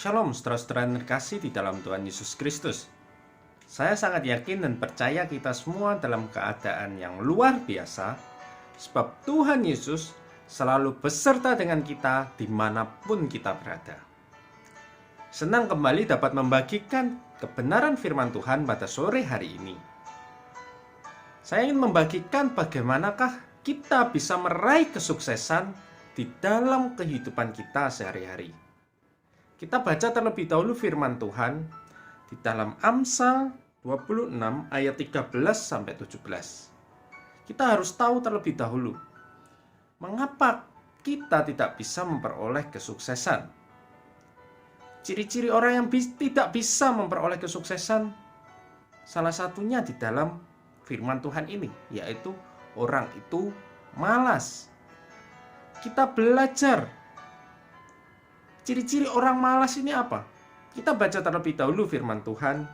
Shalom, saudara-saudara yang terkasih di dalam Tuhan Yesus Kristus. Saya sangat yakin dan percaya kita semua dalam keadaan yang luar biasa, sebab Tuhan Yesus selalu beserta dengan kita dimanapun kita berada. Senang kembali dapat membagikan kebenaran firman Tuhan pada sore hari ini. Saya ingin membagikan bagaimanakah kita bisa meraih kesuksesan di dalam kehidupan kita sehari-hari. Kita baca terlebih dahulu firman Tuhan di dalam Amsal 26 ayat 13 sampai 17. Kita harus tahu terlebih dahulu mengapa kita tidak bisa memperoleh kesuksesan. Ciri-ciri orang yang tidak bisa memperoleh kesuksesan salah satunya di dalam firman Tuhan ini, yaitu orang itu malas. Kita belajar ciri-ciri orang malas ini apa? Kita baca terlebih dahulu firman Tuhan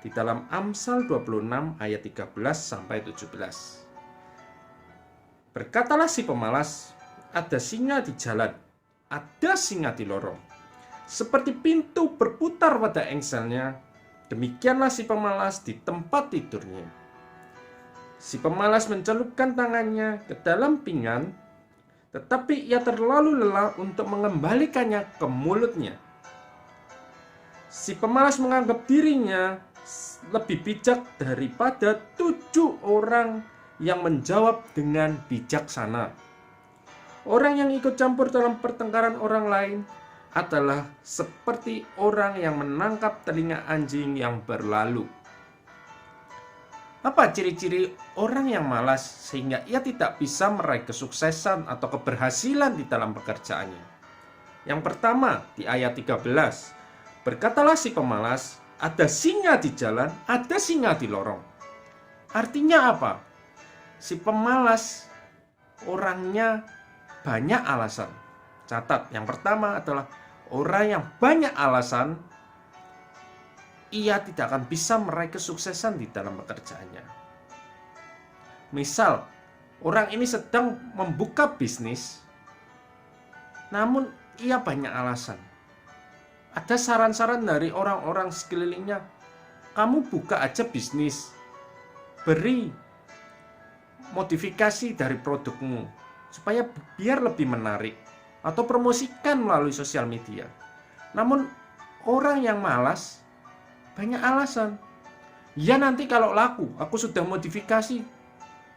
di dalam Amsal 26 ayat 13 sampai 17. Berkatalah si pemalas, ada singa di jalan, ada singa di lorong. Seperti pintu berputar pada engselnya, demikianlah si pemalas di tempat tidurnya. Si pemalas mencelupkan tangannya ke dalam pinggan, tetapi ia terlalu lelah untuk mengembalikannya ke mulutnya. Si pemalas menganggap dirinya lebih bijak daripada 7 orang yang menjawab dengan bijaksana. Orang yang ikut campur dalam pertengkaran orang lain adalah seperti orang yang menangkap telinga anjing yang berlalu. Apa ciri-ciri orang yang malas sehingga ia tidak bisa meraih kesuksesan atau keberhasilan di dalam pekerjaannya? Yang pertama di ayat 13, berkatalah si pemalas, ada singa di jalan, ada singa di lorong. Artinya apa? Si pemalas orangnya banyak alasan. Catat, yang pertama adalah orang yang banyak alasan, ia tidak akan bisa meraih kesuksesan di dalam pekerjaannya. Misal, orang ini sedang membuka bisnis, namun ia banyak alasan. Ada saran-saran dari orang-orang sekelilingnya, kamu buka aja bisnis, beri modifikasi dari produkmu, supaya biar lebih menarik, atau promosikan melalui sosial media. Namun, orang yang malas banyak alasan. Ya nanti kalau laku, aku sudah modifikasi.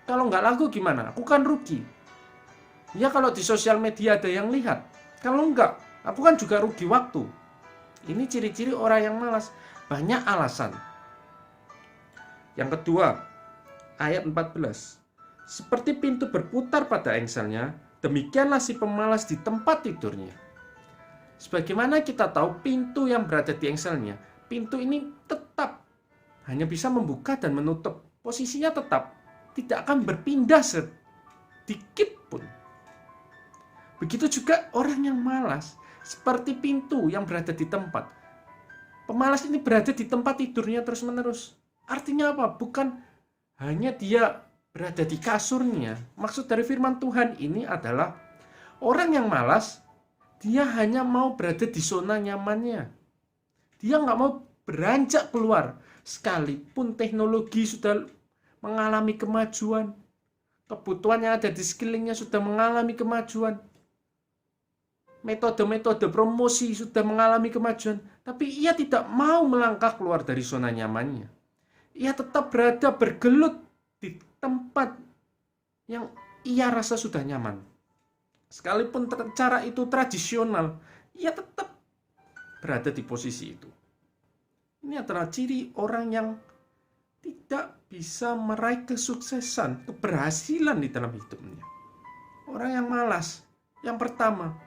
Kalau nggak laku gimana? Aku kan rugi. Ya kalau di sosial media ada yang lihat. Kalau nggak, aku kan juga rugi waktu. Ini ciri-ciri orang yang malas. Banyak alasan. Yang kedua, ayat 14. Seperti pintu berputar pada engselnya, demikianlah si pemalas di tempat tidurnya. Sebagaimana kita tahu pintu yang berada di engselnya, pintu ini tetap hanya bisa membuka dan menutup. Posisinya tetap, tidak akan berpindah sedikit pun. Begitu juga orang yang malas, seperti pintu yang berada di tempat. Pemalas ini berada di tempat tidurnya terus-menerus. Artinya apa? Bukan hanya dia berada di kasurnya. Maksud dari firman Tuhan ini adalah orang yang malas, dia hanya mau berada di zona nyamannya. Dia nggak mau beranjak keluar. Sekalipun teknologi sudah mengalami kemajuan, kebutuhan yang ada di sekelilingnya sudah mengalami kemajuan, metode-metode promosi sudah mengalami kemajuan, tapi ia tidak mau melangkah keluar dari zona nyamannya. Ia tetap berada bergelut di tempat yang ia rasa sudah nyaman. Sekalipun cara itu tradisional, ia tetap berada di posisi itu. Ini adalah ciri orang yang tidak bisa meraih kesuksesan, keberhasilan di dalam hidupnya. Orang yang malas, yang pertama,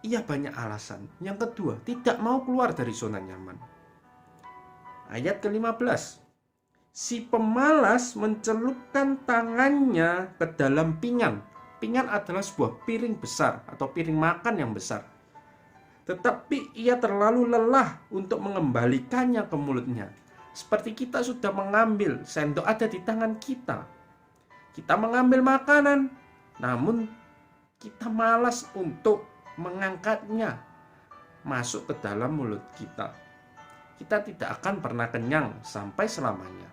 ia banyak alasan. Yang kedua, tidak mau keluar dari zona nyaman. Ayat ke-15. Si pemalas mencelupkan tangannya ke dalam pinggan. Pinggan adalah sebuah piring besar atau piring makan yang besar. Tetapi ia terlalu lelah untuk mengembalikannya ke mulutnya. Seperti kita sudah mengambil, sendok ada di tangan kita. Kita mengambil makanan, namun kita malas untuk mengangkatnya. masuk ke dalam mulut kita. Kita tidak akan pernah kenyang sampai selamanya.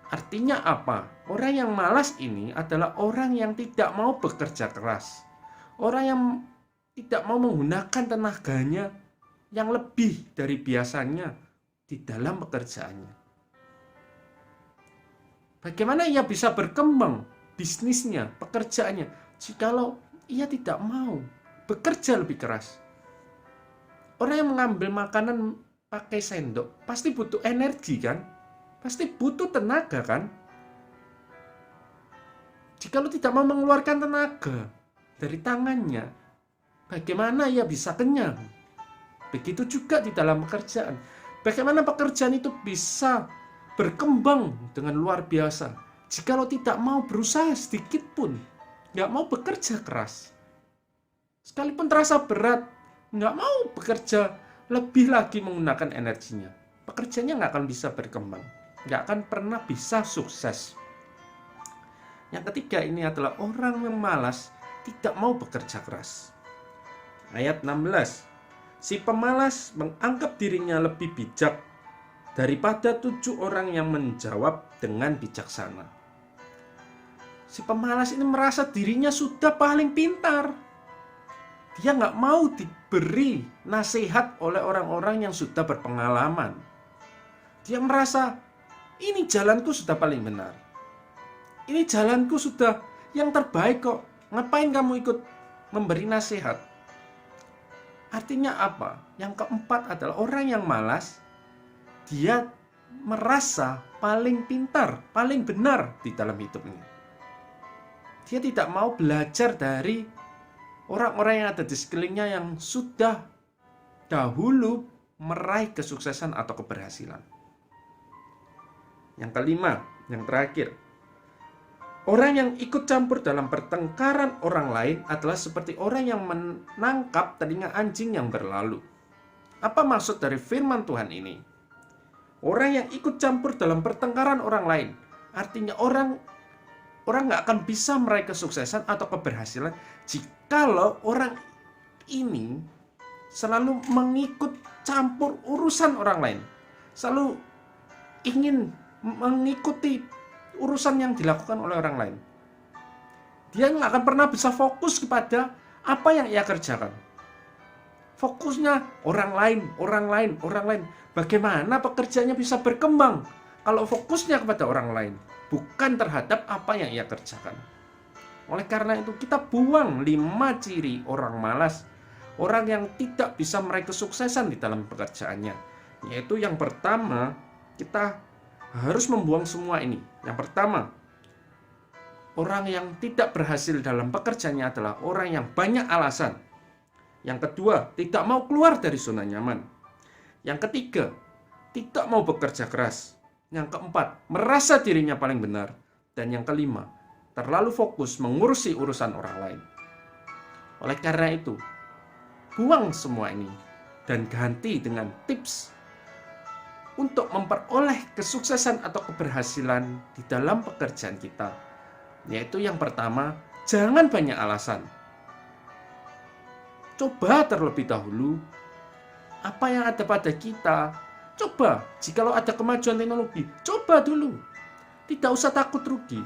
Artinya apa? Orang yang malas ini adalah orang yang tidak mau bekerja keras. Orang yang tidak mau menggunakan tenaganya yang lebih dari biasanya di dalam pekerjaannya. Bagaimana ia bisa berkembang bisnisnya, pekerjaannya, jikalau ia tidak mau bekerja lebih keras? Orang yang mengambil makanan pakai sendok pasti butuh energi kan? Pasti butuh tenaga kan? Jikalau tidak mau mengeluarkan tenaga dari tangannya, bagaimana ia bisa kenyang? Begitu juga di dalam pekerjaan. Bagaimana pekerjaan itu bisa berkembang dengan luar biasa jikalau tidak mau berusaha sedikit pun, nggak mau bekerja keras. Sekalipun terasa berat, nggak mau bekerja lebih lagi menggunakan energinya, pekerjaannya nggak akan bisa berkembang, nggak akan pernah bisa sukses. Yang ketiga ini adalah orang yang malas, tidak mau bekerja keras. Ayat 16. Si pemalas menganggap dirinya lebih bijak daripada 7 orang yang menjawab dengan bijaksana. Si pemalas ini merasa dirinya sudah paling pintar. Dia nggak mau diberi nasihat oleh orang-orang yang sudah berpengalaman. Dia merasa, ini jalanku sudah paling benar. Ini jalanku sudah yang terbaik kok. Ngapain kamu ikut memberi nasihat? Artinya apa? Yang keempat adalah orang yang malas. Dia merasa paling pintar, paling benar di dalam hidupnya. Dia tidak mau belajar dari orang-orang yang ada di sekelilingnya yang sudah dahulu meraih kesuksesan atau keberhasilan. Yang kelima, yang terakhir, orang yang ikut campur dalam pertengkaran orang lain adalah seperti orang yang menangkap telinga anjing yang berlalu. Apa maksud dari firman Tuhan ini? Orang yang ikut campur dalam pertengkaran orang lain, artinya orang nggak akan bisa meraih kesuksesan atau keberhasilan jikalau orang ini selalu mengikut campur urusan orang lain, selalu ingin mengikuti urusan yang dilakukan oleh orang lain. Dia nggak akan pernah bisa fokus kepada apa yang ia kerjakan. Fokusnya orang lain. Bagaimana pekerjaannya bisa berkembang kalau fokusnya kepada orang lain, bukan terhadap apa yang ia kerjakan. Oleh karena itu kita buang 5 ciri orang malas, orang yang tidak bisa meraih kesuksesan di dalam pekerjaannya. Yaitu yang pertama, kita harus membuang semua ini. Yang pertama, orang yang tidak berhasil dalam pekerjaannya adalah orang yang banyak alasan. Yang kedua, tidak mau keluar dari zona nyaman. Yang ketiga, tidak mau bekerja keras. Yang keempat, merasa dirinya paling benar. Dan yang kelima, terlalu fokus mengurusi urusan orang lain. Oleh karena itu, buang semua ini dan ganti dengan tips untuk memperoleh kesuksesan atau keberhasilan di dalam pekerjaan kita. Yaitu yang pertama, jangan banyak alasan. Coba terlebih dahulu apa yang ada pada kita. Coba, jikalau ada kemajuan teknologi, coba dulu. Tidak usah takut rugi.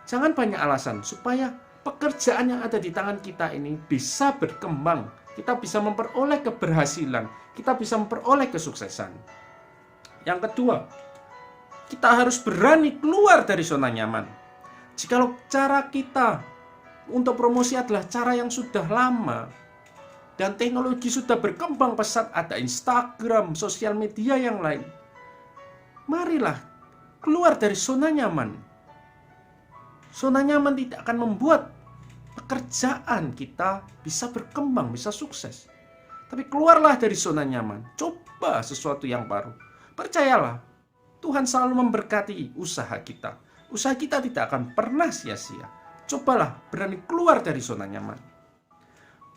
Jangan banyak alasan supaya pekerjaan yang ada di tangan kita ini bisa berkembang. Kita bisa memperoleh keberhasilan, kita bisa memperoleh kesuksesan. Yang kedua, kita harus berani keluar dari zona nyaman. Jikalau cara kita untuk promosi adalah cara yang sudah lama dan teknologi sudah berkembang pesat, ada Instagram, sosial media yang lain, marilah keluar dari zona nyaman. Zona nyaman tidak akan membuat pekerjaan kita bisa berkembang, bisa sukses. Tapi keluarlah dari zona nyaman, coba sesuatu yang baru. Percayalah, Tuhan selalu memberkati usaha kita. Usaha kita tidak akan pernah sia-sia. Cobalah berani keluar dari zona nyaman.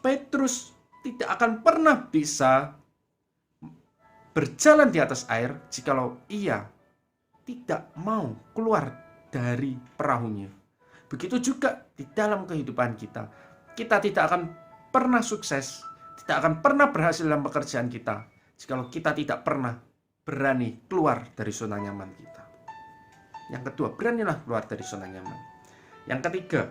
Petrus tidak akan pernah bisa berjalan di atas air jikalau ia tidak mau keluar dari perahunya. Begitu juga di dalam kehidupan kita. Kita tidak akan pernah sukses, tidak akan pernah berhasil dalam pekerjaan kita jikalau kita tidak pernah berani keluar dari zona nyaman kita. Yang kedua, beranilah keluar dari zona nyaman. Yang ketiga,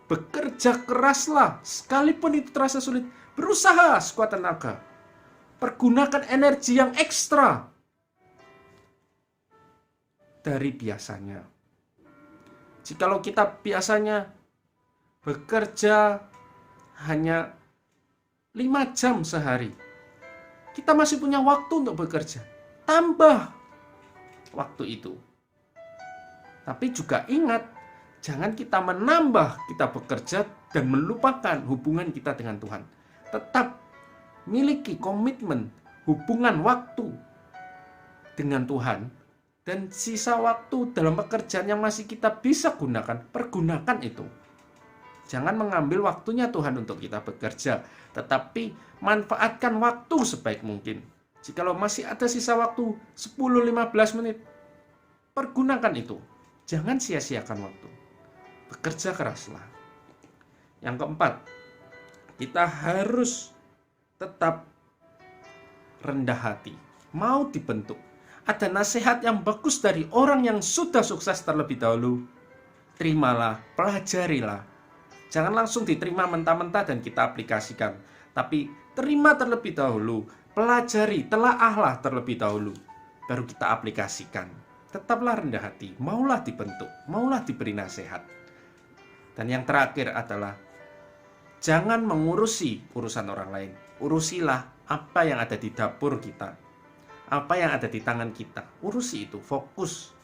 bekerja keraslah sekalipun itu terasa sulit. Berusaha sekuat tenaga. Pergunakan energi yang ekstra dari biasanya. Jikalau kita biasanya bekerja hanya 5 jam sehari, kita masih punya waktu untuk bekerja. Tambah waktu itu. Tapi juga ingat, jangan kita menambah kita bekerja dan melupakan hubungan kita dengan Tuhan. Tetap miliki komitmen hubungan waktu dengan Tuhan. Dan sisa waktu dalam pekerjaan yang masih kita bisa gunakan, pergunakan itu. Jangan mengambil waktunya Tuhan untuk kita bekerja, tetapi manfaatkan waktu sebaik mungkin. Jikalau masih ada sisa waktu 10-15 menit, pergunakan itu. Jangan sia-siakan waktu. Bekerja keraslah. Yang keempat, kita harus tetap rendah hati. Mau dibentuk. Ada nasihat yang bagus dari orang yang sudah sukses terlebih dahulu. Terimalah, pelajarilah. Jangan langsung diterima mentah-mentah dan kita aplikasikan. Tapi terima terlebih dahulu, pelajari, telaahlah terlebih dahulu. Baru kita aplikasikan. Tetaplah rendah hati, maulah dibentuk, maulah diberi nasihat. Dan yang terakhir adalah, jangan mengurusi urusan orang lain. Urusilah apa yang ada di dapur kita. Apa yang ada di tangan kita, urusi itu, fokus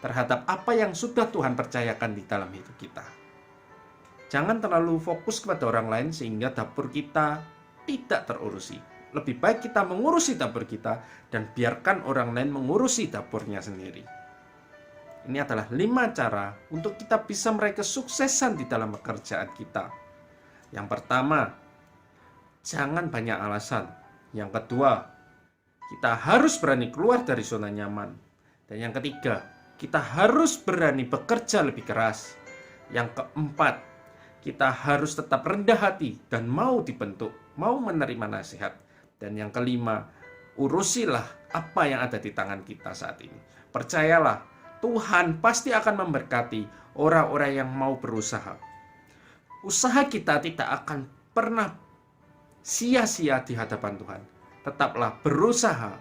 terhadap apa yang sudah Tuhan percayakan di dalam hidup kita. Jangan terlalu fokus kepada orang lain sehingga dapur kita tidak terurusi. Lebih baik kita mengurusi dapur kita dan biarkan orang lain mengurusi dapurnya sendiri. Ini adalah 5 cara untuk kita bisa meraih kesuksesan di dalam pekerjaan kita. Yang pertama, jangan banyak alasan. Yang kedua, kita harus berani keluar dari zona nyaman. Dan yang ketiga, kita harus berani bekerja lebih keras. Yang keempat, kita harus tetap rendah hati dan mau dibentuk, mau menerima nasihat. Dan yang kelima, urusilah apa yang ada di tangan kita saat ini. Percayalah, Tuhan pasti akan memberkati orang-orang yang mau berusaha. Usaha kita tidak akan pernah sia-sia di hadapan Tuhan. Tetaplah berusaha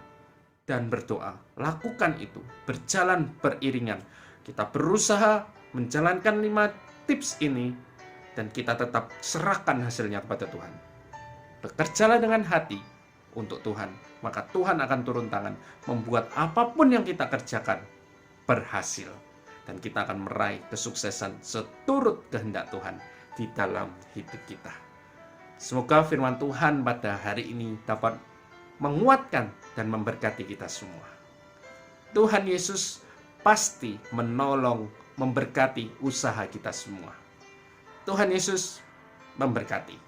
dan berdoa. Lakukan itu. Berjalan beriringan. Kita berusaha menjalankan 5 tips ini. Dan kita tetap serahkan hasilnya kepada Tuhan. Bekerjalah dengan hati untuk Tuhan. Maka Tuhan akan turun tangan. Membuat apapun yang kita kerjakan berhasil. Dan kita akan meraih kesuksesan seturut kehendak Tuhan di dalam hidup kita. Semoga firman Tuhan pada hari ini dapat menguatkan dan memberkati kita semua. Tuhan Yesus pasti menolong, memberkati usaha kita semua. Tuhan Yesus memberkati.